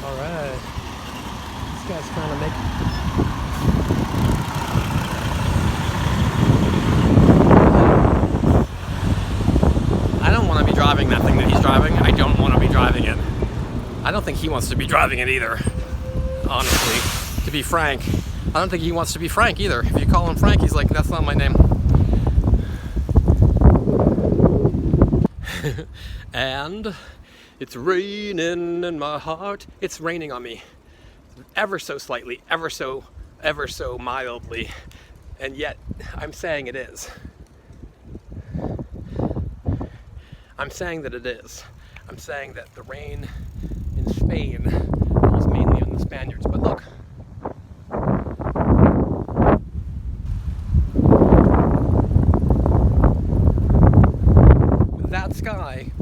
Alright. This guy's kind of making... I don't want to be driving that thing that he's driving. I don't want to be driving it. I don't think he wants to be driving it either. Honestly, to be frank. I don't think he wants to be Frank either. If you call him Frank, he's like, that's not my name. And it's raining in my heart. It's raining on me. Ever so slightly, ever so mildly. And yet, I'm saying it is. I'm saying that it is. I'm saying that the rain in Spain falls mainly on the Spaniards. But look. That sky